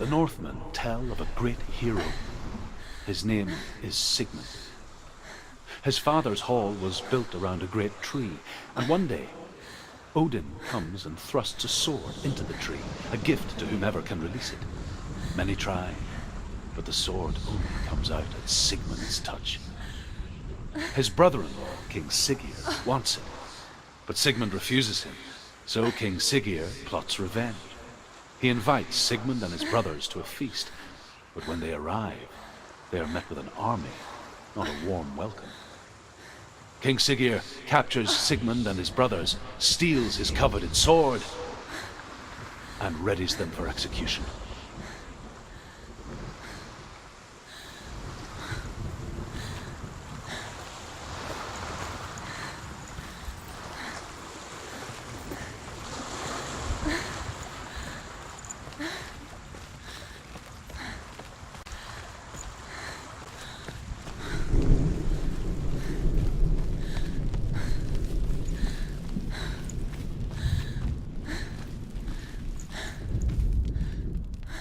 Northmen tell of a great hero. His name is Sigmund. His father's hall was built around a great tree, and one day, Odin comes and thrusts a sword into the tree, a gift to whomever can release it. Many try, but the sword only comes out at Sigmund's touch. His brother-in-law, King Siggeir, wants it, but Sigmund refuses him, so King Siggeir plots revenge. He invites Sigmund and his brothers to a feast, but when they arrive, they are met with an army, not a warm welcome. King Siggeir captures Sigmund and his brothers, steals his coveted sword, and readies them for execution.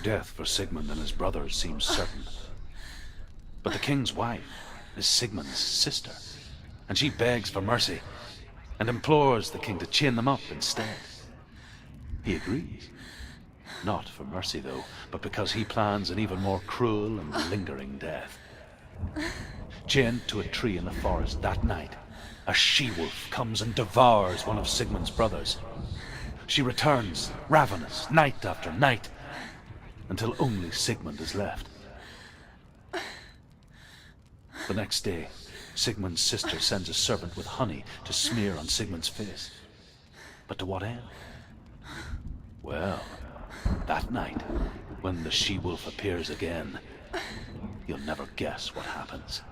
Death for Sigmund and his brothers seems certain. But the king's wife is Sigmund's sister, and she begs for mercy and implores the king to chain them up instead. He agrees. Not for mercy, though, but because he plans an even more cruel and lingering death. Chained to a tree in the forest that night, a she-wolf comes and devours one of Sigmund's brothers. She returns, ravenous, night after night, until only Sigmund is left. The next day, Sigmund's sister sends a servant with honey to smear on Sigmund's face. But to what end? Well, that night, when the she-wolf appears again, you'll never guess what happens.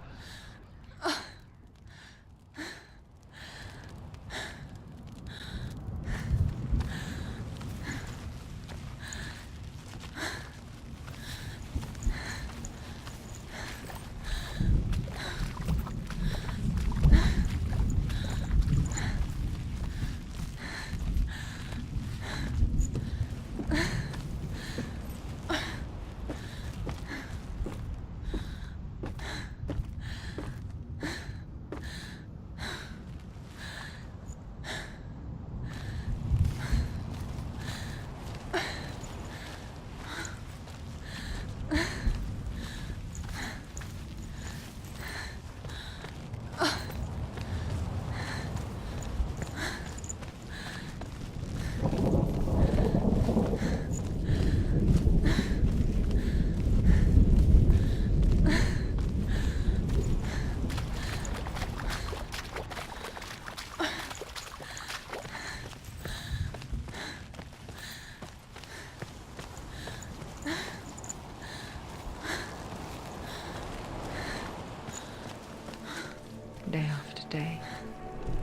Day after day,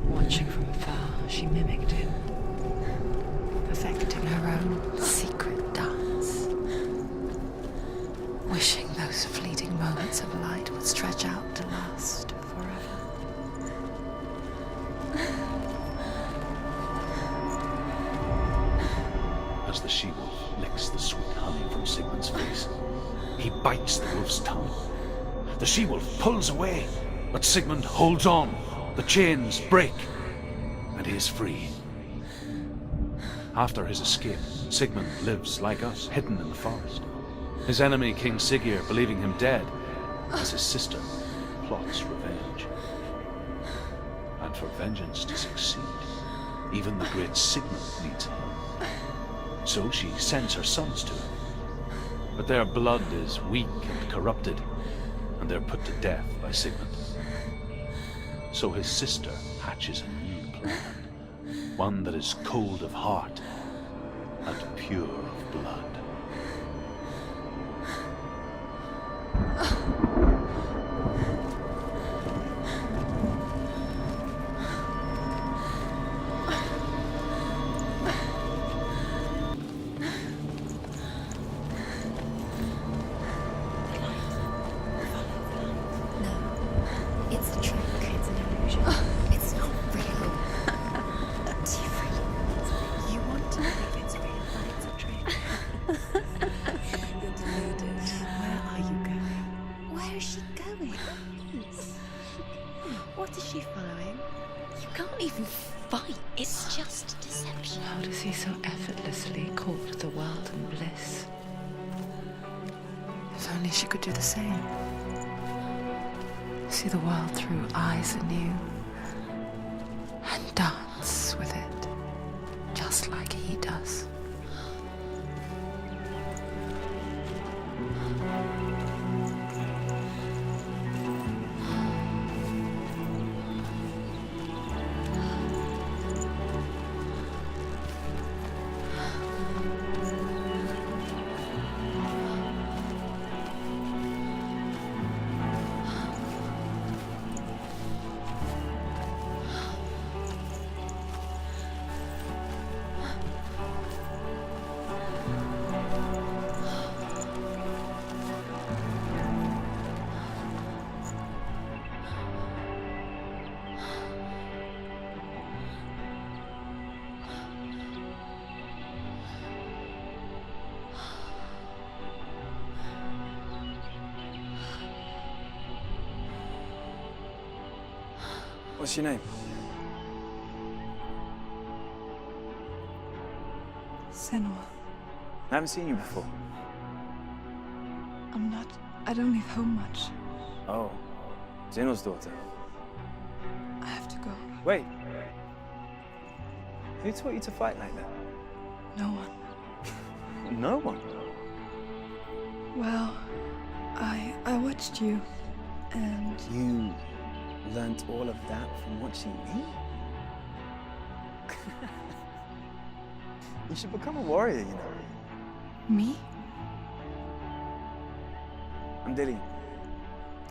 watching from afar, she mimicked him, perfecting her own secret dance, wishing those fleeting moments of light would stretch out to last forever. As the she-wolf licks the sweet honey from Sigmund's face, he bites the wolf's tongue. The she-wolf pulls away, but Sigmund holds on. The chains break, and he is free. After his escape, Sigmund lives like us, hidden in the forest. His enemy, King Siggeir, believing him dead, as his sister plots revenge. And for vengeance to succeed, even the great Sigmund needs help. So she sends her sons to him. But their blood is weak and corrupted, and they're put to death by Sigmund. So his sister hatches a new plan, one that is cold of heart and pure of blood. It's a trick. It's an illusion. It's not real. Do you really? You want to believe it's real, but it's a trick. fight. It's just deception. How does he so effortlessly court the world and bliss? If only she could do the same. See the world through eyes anew and dance with it, just like he does. What's your name? Senua. I haven't seen you before. I don't leave home much. Oh, Zeno's daughter. I have to go. Wait. Who taught you to fight like that? No one. No one. Well, I watched you, and You learnt all of that from watching me? You should become a warrior, you know. me? I'm Dillian.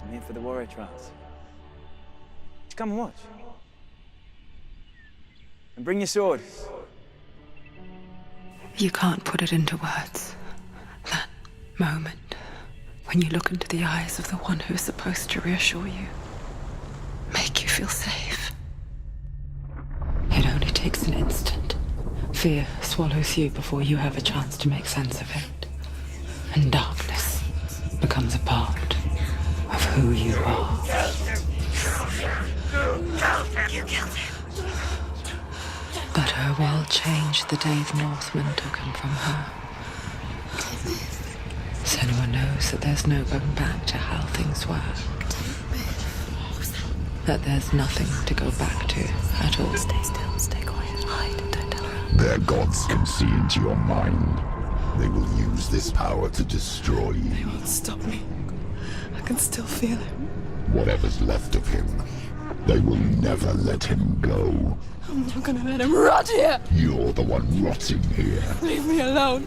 I'm here for the warrior trials. Just come and watch. And bring your sword. You can't put it into words. That moment when you look into the eyes of the one who's supposed to reassure you, make you feel safe. It only takes an instant. Fear swallows you before you have a chance to make sense of it. And darkness becomes a part of who you are. You killed him. But her world changed the day the Northmen took him from her. Senua knows that there's no going back to how things were. That there's nothing to go back to at all. Stay still, stay quiet, hide, don't tell her. Their gods can see into your mind. They will use this power to destroy you. They won't stop me. I can still feel him. Whatever's left of him, they will never let him go. I'm not gonna let him rot here. You're the one rotting here. Leave me alone.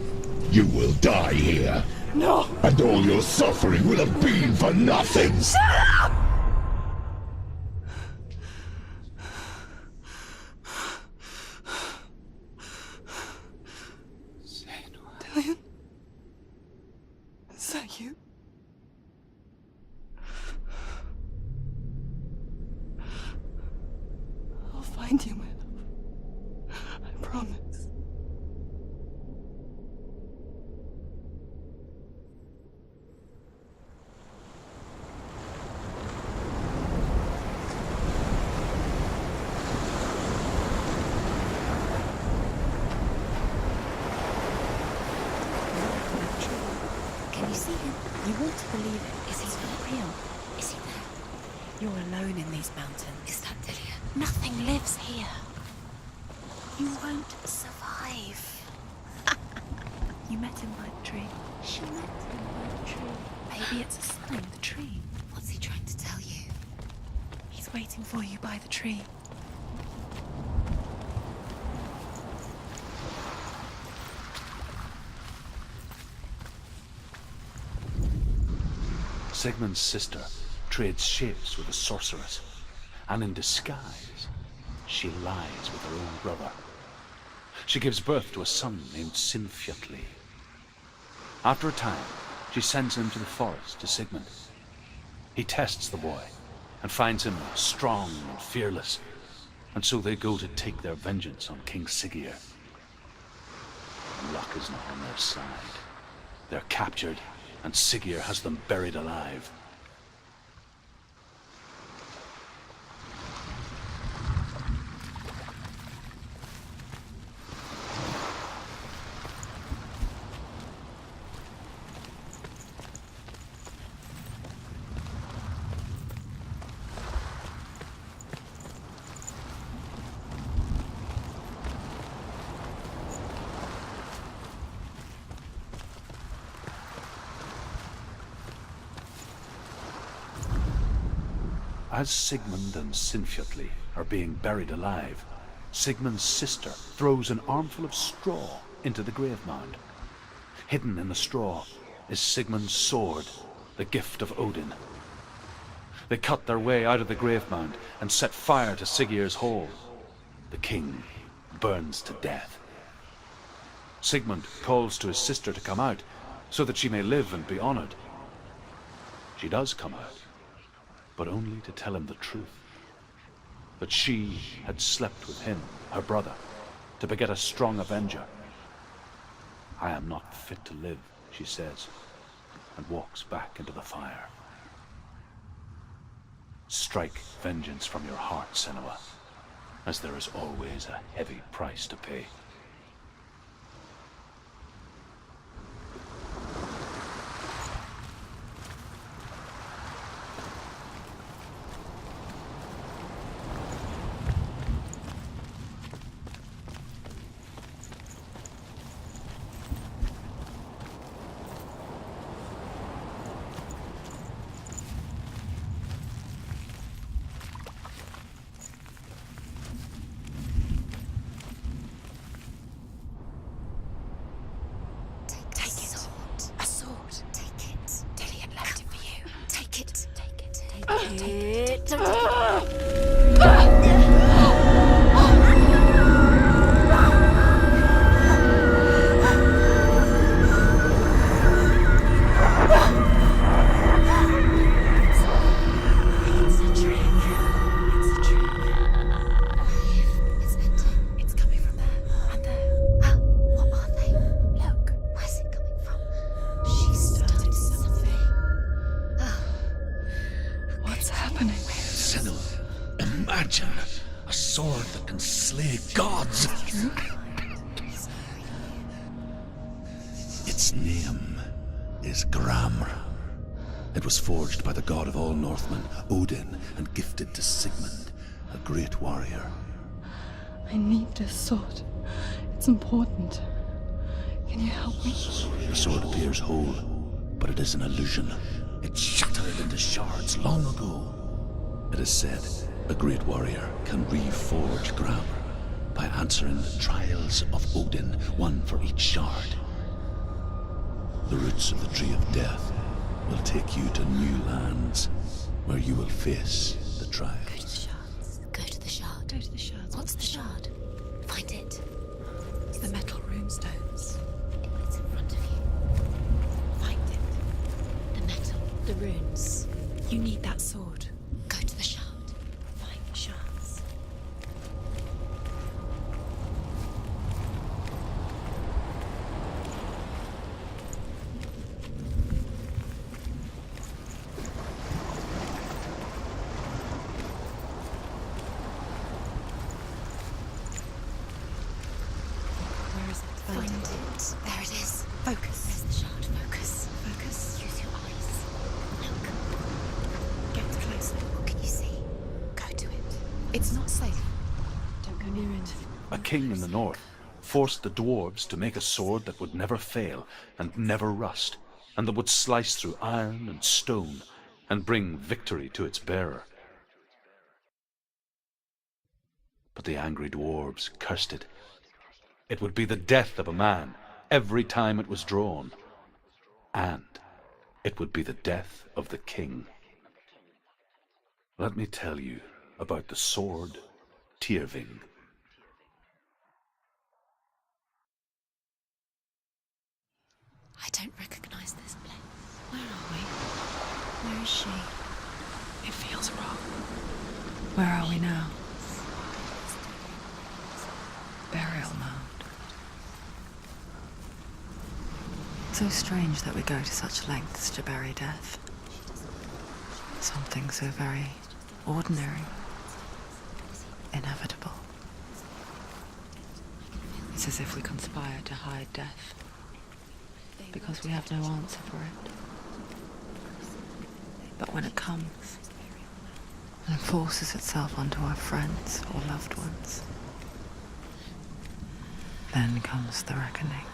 You will die here. No. And all your suffering will have been for nothing. Shut up! Dillian? Is that you? I'll find you, my love. I promise. Can you see him? You want to believe it. Is he not real? Is he there? You're alone in these mountains. Is that Dillian? Nothing lives here. You won't survive. You met him by the tree. She met him by the tree. Maybe it's a sign, the tree. What's he trying to tell you? He's waiting for you by the tree. Sigmund's sister trades shapes with a sorceress, and in disguise, she lies with her own brother. She gives birth to a son named Sinfjotli. After a time, she sends him to the forest to Sigmund. He tests the boy and finds him strong and fearless, and so they go to take their vengeance on King Siggeir. Luck is not on their side. They're captured, and Siggeir has them buried alive. As Sigmund and Sinfjotli are being buried alive, Sigmund's sister throws an armful of straw into the grave mound. Hidden in the straw is Sigmund's sword, the gift of Odin. They cut their way out of the grave mound and set fire to Siggeir's hole. The king burns to death. Sigmund calls to his sister to come out so that she may live and be honored. She does come out, but only to tell him the truth. That she had slept with him, her brother, to beget a strong avenger. I am not fit to live, she says, and walks back into the fire. Strike vengeance from your heart, Senua, as there is always a heavy price to pay. Imagine a sword that can slay gods. Its name is Gramr. It was forged by the god of all Northmen, Odin, and gifted to Sigmund, a great warrior. I need this sword. It's important. Can you help me? The sword appears whole, but it is an illusion. It shattered into shards long ago. It is said a great warrior can reforge Gramr by answering the trials of Odin, one for each shard. The roots of the Tree of Death will take you to new lands where you will face the trials. Go to the shard. Go to the shards. What's the shard? Find it. It's the metal runestones. It's in front of you. Find it. The metal. The runes. You need that sword. Go to the shard. Find the shards. Where is it? Find it. There it is. Focus. There's the shard. Focus. Focus. Use your eyes. Look. Get closer. What can you see? Go to it. It's not safe. Don't go near it. A king in the north forced the dwarves to make a sword that would never fail and never rust, and that would slice through iron and stone and bring victory to its bearer. But the angry dwarves cursed it. It would be the death of a man every time it was drawn, and it would be the death of the king. Let me tell you about the sword Tyrving. I don't recognize this place. Where are we? Where is she? It feels wrong. Where are we now? Burial mound. So strange that we go to such lengths to bury death. Something so very ordinary, inevitable. It's as if we conspire to hide death, because we have no answer for it. But when it comes and forces itself onto our friends or loved ones, then comes the reckoning.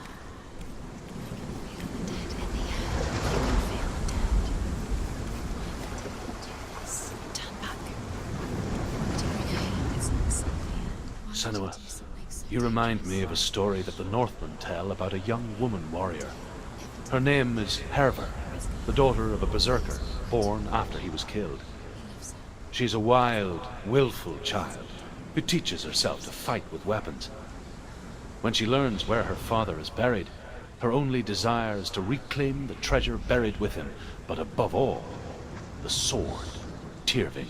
Turn back. Senua, you remind me of a story that the Northmen tell about a young woman warrior. Her name is Herver, the daughter of a berserker, born after he was killed. She's a wild, willful child who teaches herself to fight with weapons. When she learns where her father is buried, her only desire is to reclaim the treasure buried with him, but above all, the sword, Tyrving.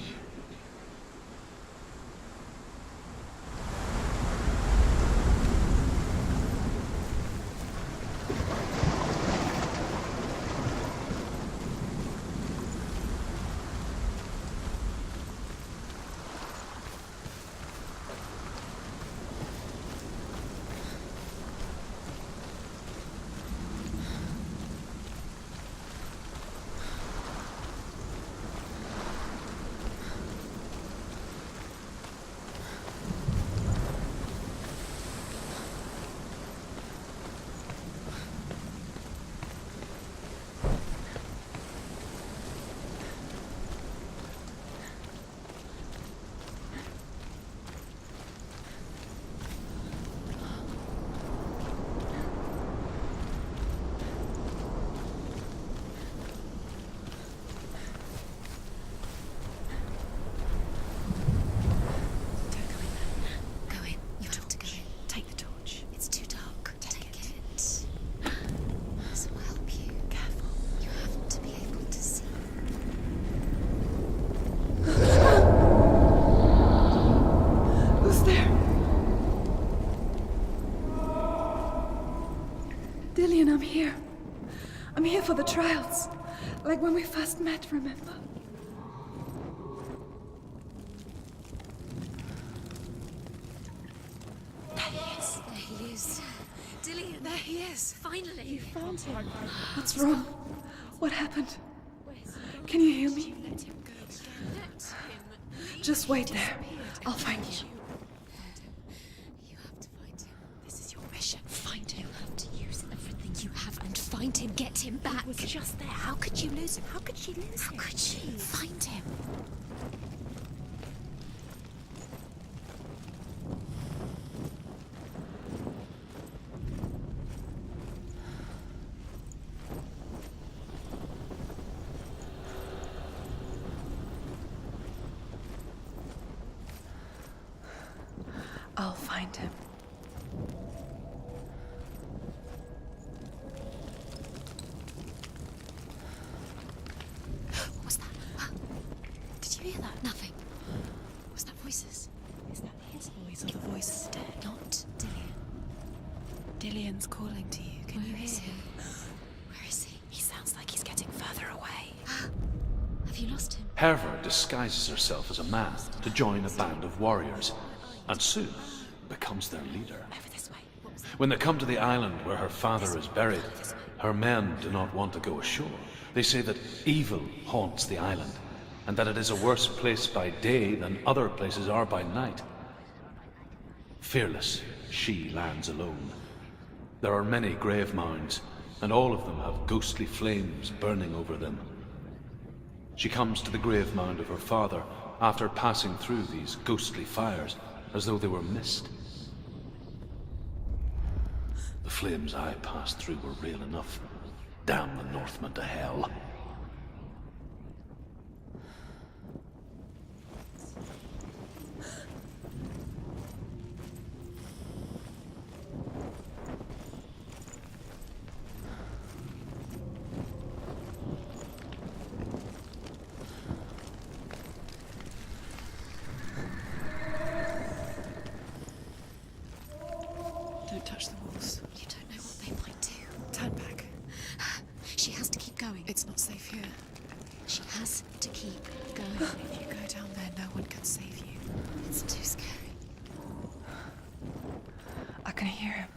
Dillian, I'm here. I'm here for the trials. Like when we first met, remember? There he is. There he is. Dillian, there he is. Finally. You found him. What's wrong? What happened? Can you hear me? Let him go. Let him. Just wait there. I'll find you. You have to find him. This is your mission. Find him. You have to use everything you have and find him. Get him back. He was just there. How could you lose him? How could she lose him? How could she? Find him. I'll find him. What was that? Did you hear that? Nothing. Was that voices? Is that his voice or the voice of the dead? Not Dillian. Dillian's calling to you. Can you hear him? Where is he? He sounds like he's getting further away. Have you lost him? Herver disguises herself as a man to join a band of warriors, and soon becomes their leader. Over this way. What was that? When they come to the island where her father is buried, her men do not want to go ashore. They say that evil haunts the island, and that it is a worse place by day than other places are by night. Fearless, she lands alone. There are many grave mounds, and all of them have ghostly flames burning over them. She comes to the grave mound of her father after passing through these ghostly fires, as though they were mist. The flames I passed through were real enough. Damn the Northmen to hell. Don't touch the walls. You don't know what they might do. Turn back. She has to keep going. It's not safe here. She has to keep going. If you go down there, no one can save you. It's too scary. I can hear him.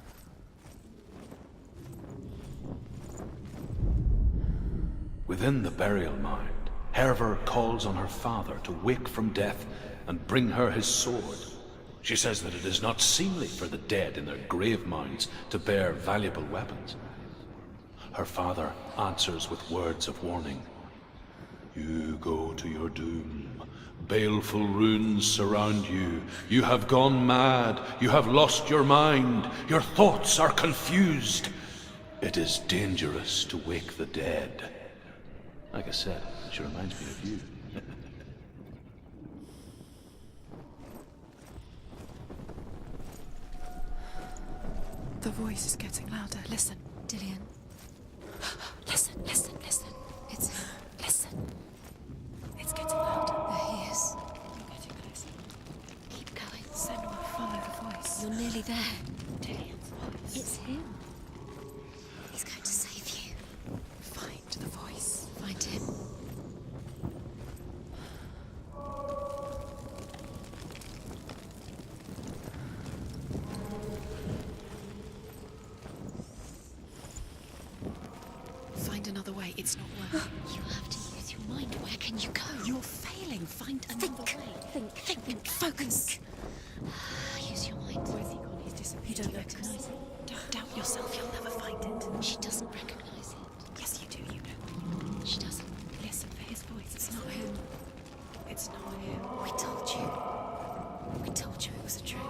Within the burial mound, Herver calls on her father to wake from death and bring her his sword. She says that it is not seemly for the dead in their grave mounds to bear valuable weapons. Her father answers with words of warning. You go to your doom, Baleful runes surround you. You have gone mad. You have lost your mind. Your thoughts are confused. It is dangerous to wake the dead. Like I said, she reminds me of you. The voice is getting louder. Listen. Dillian. Listen, listen, listen. It's him. Listen. It's getting louder. There he is. You're getting closer. Keep going. Senua, follow the voice. You're nearly there. Dillian's voice. It's him. He's going to save you. Find the voice. Find him. Find another way. It's not working. You have to use your mind. Where can you go? You're failing. Find another way. Think. Focus. Use your mind. Where's he gone? He's disappeared. You don't recognize it. Don't doubt yourself. You'll never find it. She doesn't recognize it. Yes, you do. You know. She doesn't. Listen for his voice. It's not him. It's not him. We told you. We told you it was a trick.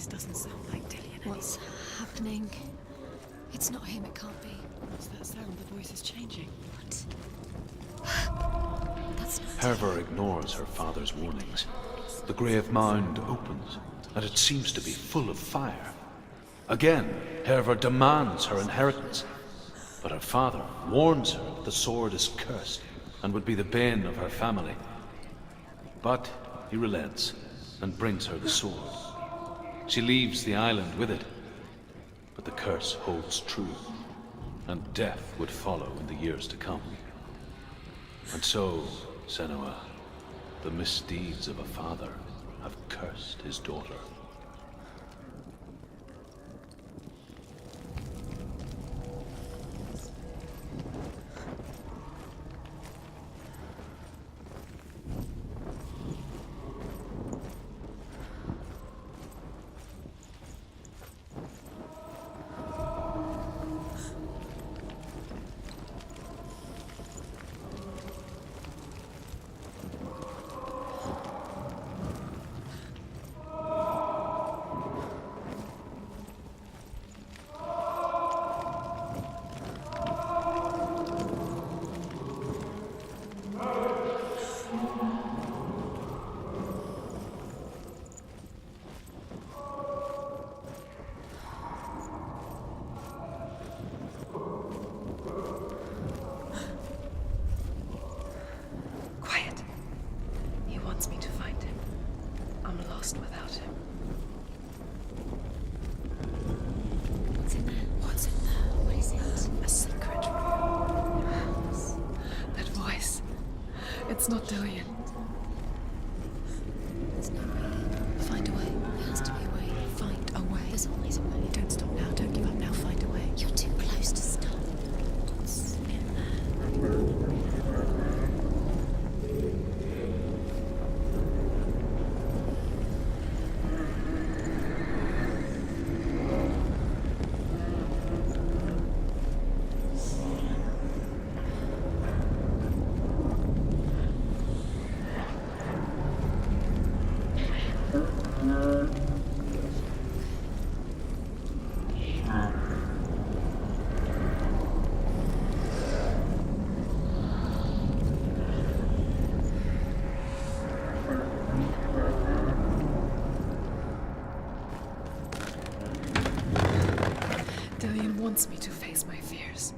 Doesn't sound like Dillian. What's happening? It's not him, it can't be. What's that sound? The voice is changing. What? That's not Herver ignores her father's warnings. The grave mound opens, and it seems to be full of fire. Again, Herver demands her inheritance, but her father warns her that the sword is cursed and would be the bane of her family. But he relents and brings her the sword. She leaves the island with it, but the curse holds true, and death would follow in the years to come. And so, Senua, the misdeeds of a father have cursed his daughter. Without him. What's in there? What's in there? What is it? A secret room. That voice. It's not Dillian. It's not really. Find a way. There has to be a way. Find a way. There's always a way. Don't stop now. Don't give up now. Find a way. You're too close to stop. What's in there? Dillian wants me to face my fears.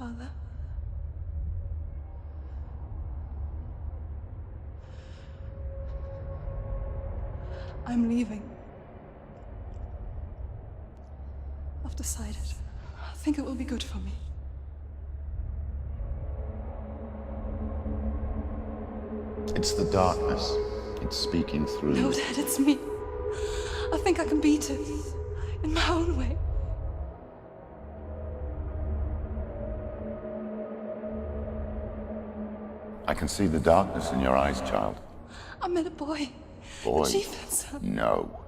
Father. I'm leaving. I've decided. I think it will be good for me. It's the darkness. It's speaking through No, you. Dad, it's me. I think I can beat it. In my own way. I can see the darkness in your eyes, child. I met a boy. Boy. The chieftain's son. No.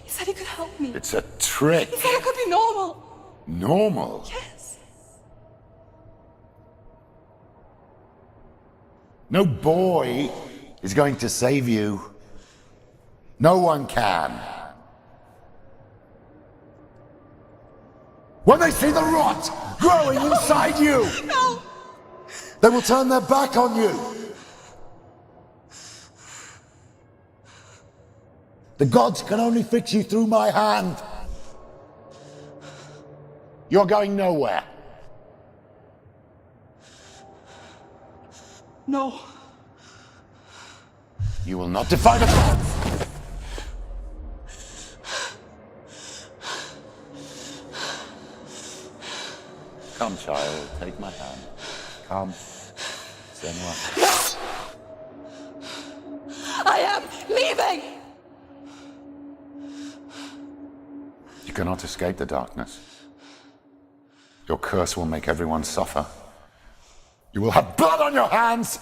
He said he could help me. It's a trick. He said I could be normal. Normal. Yes. No boy is going to save you. No one can. When they see the rot growing inside you, No! they will turn their back on you. The gods can only fix you through my hand. You're going nowhere. No. You will not defy the gods. Come, child, take my hand. Come. Senua. I am leaving! You cannot escape the darkness. Your curse will make everyone suffer. You will have blood on your hands!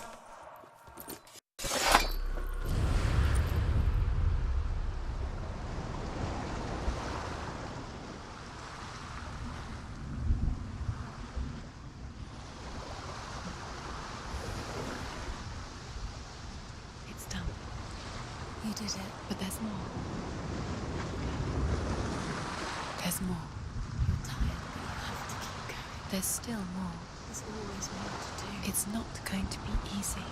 It's done. You did it. But there's more. There's more. You're tired, but you have to keep going. There's still more. There's always more to do. It's not going to be easy.